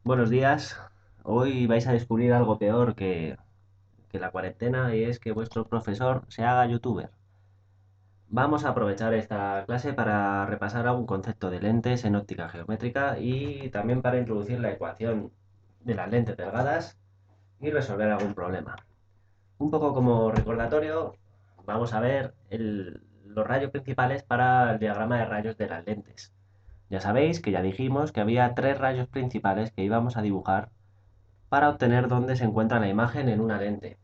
Buenos días. Hoy vais a descubrir algo peor que la cuarentena y es que vuestro profesor se haga youtuber. Vamos a aprovechar esta clase para repasar algún concepto de lentes en óptica geométrica y también para introducir la ecuación de las lentes delgadas y resolver algún problema. Un poco como recordatorio, vamos a ver los rayos principales para el diagrama de rayos de las lentes. Ya sabéis que ya dijimos que había tres rayos principales que íbamos a dibujar para obtener dónde se encuentra la imagen en una lente.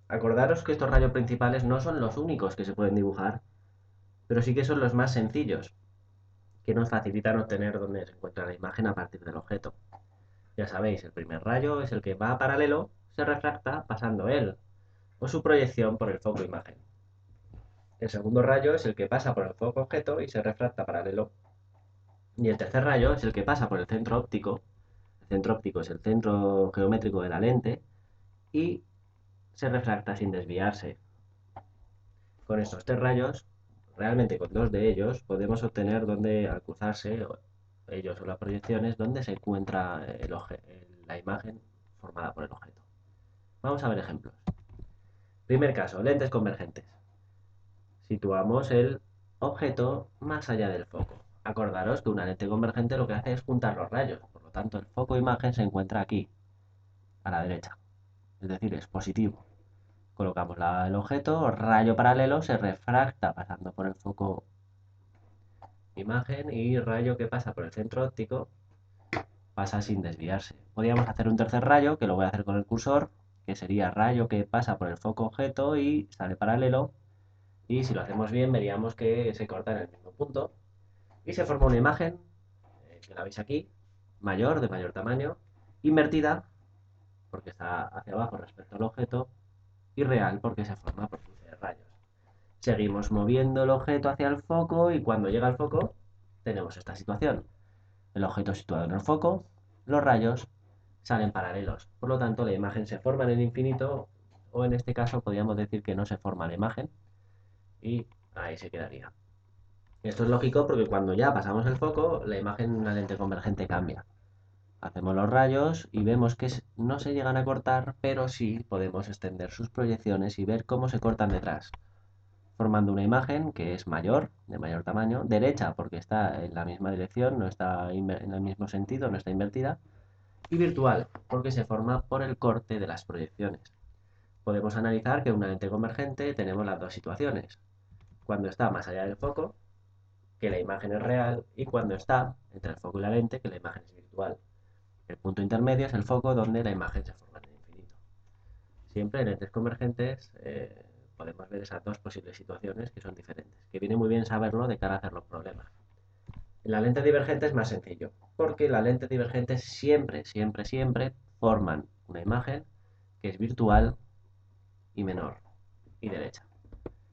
Acordaros que estos rayos principales no son los únicos que se pueden dibujar, pero sí que son los más sencillos, que nos facilitan obtener dónde se encuentra la imagen a partir del objeto. Ya sabéis, el primer rayo es el que va paralelo, se refracta pasando él o su proyección por el foco imagen. El segundo rayo es el que pasa por el foco objeto y se refracta paralelo. Y el tercer rayo es el que pasa por el centro óptico. El centro óptico es el centro geométrico de la lente y se refracta sin desviarse. Con estos tres rayos, realmente con dos de ellos, podemos obtener dónde, al cruzarse ellos o las proyecciones, dónde se encuentra la imagen formada por el objeto. Vamos a ver ejemplos. Primer caso, lentes convergentes. Situamos el objeto más allá del foco. Acordaros que una lente convergente lo que hace es juntar los rayos, por lo tanto el foco imagen se encuentra aquí, a la derecha, es decir, es positivo. Colocamos el objeto, rayo paralelo, se refracta pasando por el foco imagen y rayo que pasa por el centro óptico pasa sin desviarse. Podríamos hacer un tercer rayo, que lo voy a hacer con el cursor, que sería rayo que pasa por el foco objeto y sale paralelo. Y si lo hacemos bien, veríamos que se corta en el mismo punto. Y se forma una imagen, que la veis aquí, mayor, de mayor tamaño, invertida, porque está hacia abajo respecto al objeto, y real, porque se forma por cruce de rayos. Seguimos moviendo el objeto hacia el foco y cuando llega al foco tenemos esta situación. El objeto situado en el foco, los rayos salen paralelos. Por lo tanto, la imagen se forma en el infinito o en este caso podríamos decir que no se forma la imagen y ahí se quedaría. Esto es lógico porque cuando ya pasamos el foco, la imagen en una lente convergente cambia. Hacemos los rayos y vemos que no se llegan a cortar, pero sí podemos extender sus proyecciones y ver cómo se cortan detrás, formando una imagen que es mayor, de mayor tamaño, derecha porque está en la misma dirección, no está en el mismo sentido, no está invertida, y virtual porque se forma por el corte de las proyecciones. Podemos analizar que en una lente convergente tenemos las dos situaciones, cuando está más allá del foco, que la imagen es real, y cuando está entre el foco y la lente, que la imagen es virtual. El punto intermedio es el foco donde la imagen se forma en el infinito. Siempre en lentes convergentes podemos ver esas dos posibles situaciones que son diferentes, que viene muy bien saberlo de cara a hacer los problemas. En la lente divergente es más sencillo, porque la lente divergente siempre, siempre, siempre forman una imagen que es virtual y menor y derecha,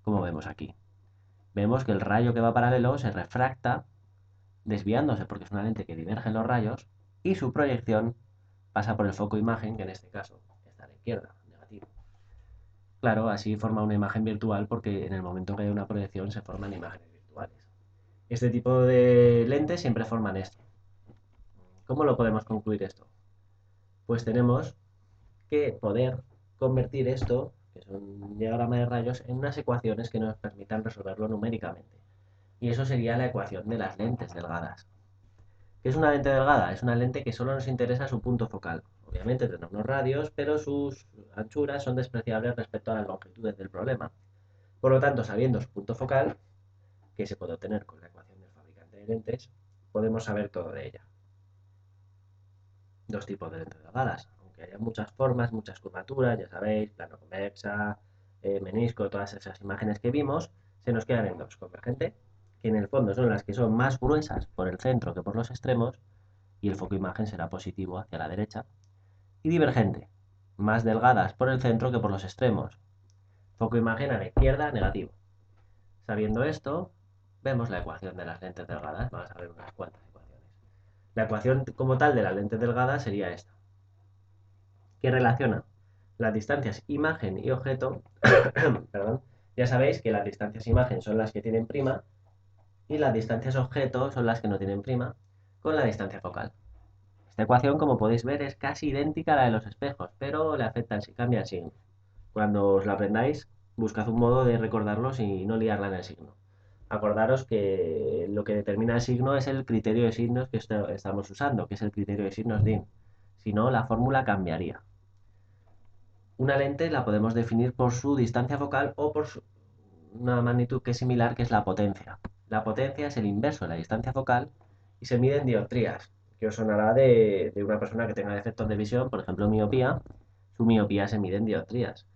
como vemos aquí. Vemos que el rayo que va paralelo se refracta desviándose porque es una lente que diverge en los rayos y su proyección pasa por el foco imagen, que en este caso está a la izquierda, negativo. Claro, así forma una imagen virtual porque en el momento que hay una proyección se forman imágenes virtuales. Este tipo de lentes siempre forman esto. ¿Cómo lo podemos concluir esto? Pues tenemos que poder convertir esto, que es un diagrama de rayos, en unas ecuaciones que nos permitan resolverlo numéricamente. Y eso sería la ecuación de las lentes delgadas. ¿Qué es una lente delgada? Es una lente que solo nos interesa su punto focal. Obviamente tendrá unos radios, pero sus anchuras son despreciables respecto a las longitudes del problema. Por lo tanto, sabiendo su punto focal, que se puede obtener con la ecuación del fabricante de lentes, podemos saber todo de ella. Dos tipos de lentes delgadas, aunque haya muchas formas, muchas curvaturas, ya sabéis, plano convexa, menisco, todas esas imágenes que vimos, se nos quedan en dos. Convergente, que en el fondo son las que son más gruesas por el centro que por los extremos, y el foco imagen será positivo hacia la derecha. Y divergente, más delgadas por el centro que por los extremos. Foco imagen a la izquierda, negativo. Sabiendo esto, vemos la ecuación de las lentes delgadas. Vamos a ver unas cuantas ecuaciones. La ecuación como tal de las lentes delgadas sería esta, que relaciona las distancias imagen y objeto. Perdón, ya sabéis que las distancias imagen son las que tienen prima y las distancias objeto son las que no tienen prima con la distancia focal. Esta ecuación, como podéis ver, es casi idéntica a la de los espejos, pero le afecta si cambia el signo. Cuando os la aprendáis, buscad un modo de recordarlos y no liarla en el signo. Acordaros que lo que determina el signo es el criterio de signos que estamos usando, que es el criterio de signos DIN. Si no, la fórmula cambiaría. Una lente la podemos definir por su distancia focal o por una magnitud que es similar, que es la potencia. La potencia es el inverso de la distancia focal y se mide en dioptrías, que os sonará de una persona que tenga defectos de visión, por ejemplo miopía. Su miopía se mide en dioptrías,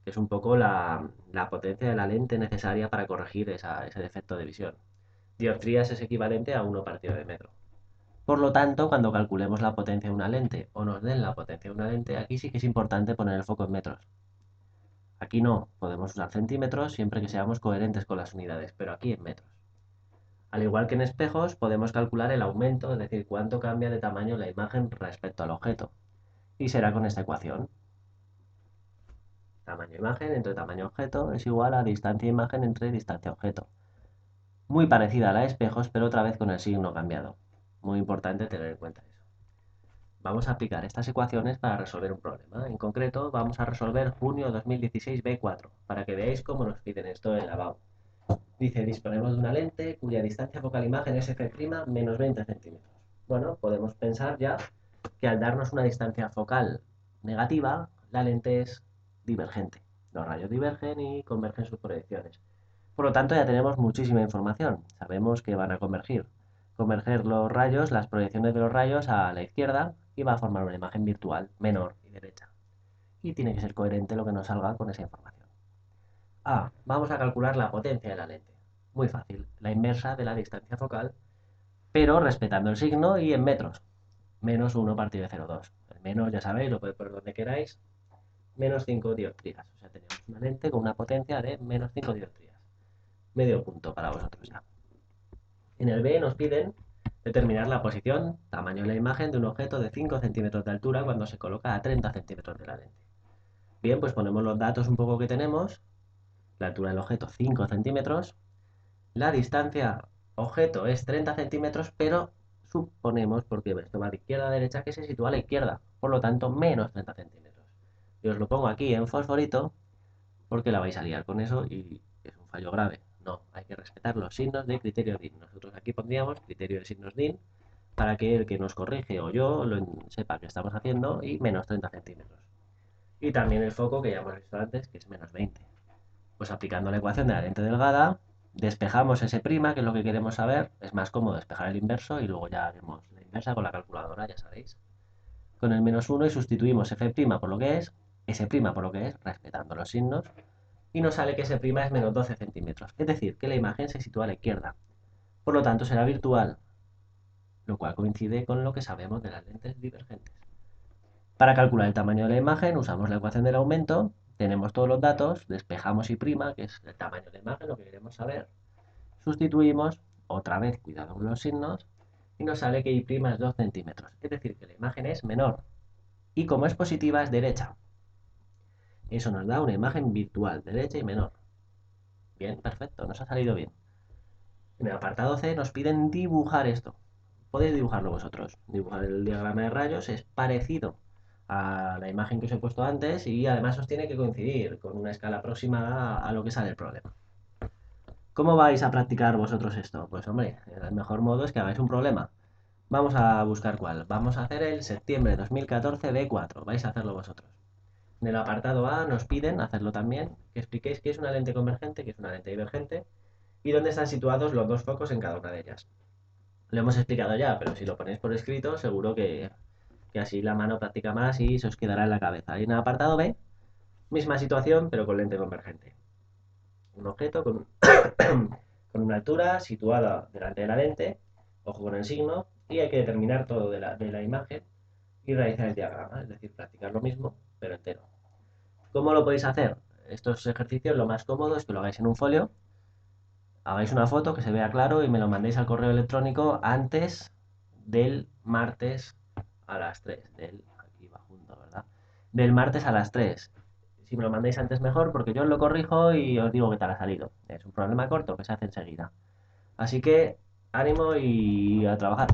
que es un poco la potencia de la lente necesaria para corregir ese defecto de visión. Dioptrías es equivalente a 1 partido de metro. Por lo tanto, cuando calculemos la potencia de una lente o nos den la potencia de una lente, aquí sí que es importante poner el foco en metros. Aquí no, podemos usar centímetros siempre que seamos coherentes con las unidades, pero aquí en metros. Al igual que en espejos, podemos calcular el aumento, es decir, cuánto cambia de tamaño la imagen respecto al objeto. Y será con esta ecuación. Tamaño imagen entre tamaño objeto es igual a distancia imagen entre distancia objeto. Muy parecida a la de espejos, pero otra vez con el signo cambiado. Muy importante tener en cuenta eso. Vamos a aplicar estas ecuaciones para resolver un problema. En concreto, vamos a resolver junio 2016 B4, para que veáis cómo nos piden esto en lavabo. Dice, disponemos de una lente cuya distancia focal imagen es f' menos 20 centímetros. Bueno, podemos pensar ya que al darnos una distancia focal negativa, la lente es divergente. Los rayos divergen y convergen sus proyecciones. Por lo tanto, ya tenemos muchísima información. Sabemos que van a converger. Converger los rayos, las proyecciones de los rayos a la izquierda y va a formar una imagen virtual menor y derecha. Y tiene que ser coherente lo que nos salga con esa información. Vamos a calcular la potencia de la lente. Muy fácil, la inversa de la distancia focal, pero respetando el signo y en metros. Menos 1 partido de 0,2. El menos, ya sabéis, lo podéis poner donde queráis. Menos 5 dioptrías. O sea, tenemos una lente con una potencia de menos 5 dioptrías. Medio punto para vosotros ya. En el B nos piden determinar la posición, tamaño de la imagen de un objeto de 5 centímetros de altura cuando se coloca a 30 centímetros de la lente. Bien, pues ponemos los datos un poco que tenemos. La altura del objeto 5 centímetros. La distancia objeto es 30 centímetros, pero suponemos, porque esto va de izquierda a derecha, que se sitúa a la izquierda. Por lo tanto, menos 30 centímetros. Y os lo pongo aquí en fosforito porque la vais a liar con eso y es un fallo grave. No, hay que respetar los signos de criterio DIN. Nosotros aquí pondríamos criterio de signos DIN para que el que nos corrige o yo sepa que estamos haciendo y menos 30 centímetros. Y también el foco que ya hemos visto antes, que es menos 20. Pues aplicando la ecuación de la lente delgada, despejamos ese prima, que es lo que queremos saber. Es más cómodo despejar el inverso y luego ya haremos la inversa con la calculadora, ya sabéis. Con el menos 1 y sustituimos f' por lo que es, s' por lo que es, respetando los signos, y nos sale que s' es menos 12 centímetros. Es decir, que la imagen se sitúa a la izquierda. Por lo tanto, será virtual, lo cual coincide con lo que sabemos de las lentes divergentes. Para calcular el tamaño de la imagen, usamos la ecuación del aumento, tenemos todos los datos, despejamos y', que es el tamaño de la imagen, lo que queremos saber, sustituimos, otra vez, cuidado con los signos, y nos sale que y' es 2 centímetros. Es decir, que la imagen es menor. Y como es positiva, es derecha. Eso nos da una imagen virtual, derecha y menor. Bien, perfecto, nos ha salido bien. En el apartado C nos piden dibujar esto. Podéis dibujarlo vosotros. Dibujar el diagrama de rayos es parecido a la imagen que os he puesto antes y además os tiene que coincidir con una escala aproximada a lo que sale el problema. ¿Cómo vais a practicar vosotros esto? Pues hombre, el mejor modo es que hagáis un problema. Vamos a buscar cuál. Vamos a hacer el septiembre 2014 B4. Vais a hacerlo vosotros. En el apartado A nos piden hacerlo también, que expliquéis qué es una lente convergente, qué es una lente divergente y dónde están situados los dos focos en cada una de ellas. Lo hemos explicado ya, pero si lo ponéis por escrito, seguro que así la mano practica más y se os quedará en la cabeza. Y en el apartado B, misma situación, pero con lente convergente. Un objeto con, con una altura situada delante de la lente, ojo con el signo, y hay que determinar todo de la imagen y realizar el diagrama, es decir, practicar lo mismo, pero entero. ¿Cómo lo podéis hacer? Estos ejercicios lo más cómodo es que lo hagáis en un folio, hagáis una foto que se vea claro y me lo mandéis al correo electrónico antes del martes a las 3. Aquí va junto, ¿verdad? Del martes a las 3. Si me lo mandáis antes mejor porque yo os lo corrijo y os digo qué tal ha salido. Es un problema corto que se hace enseguida. Así que ánimo y a trabajar.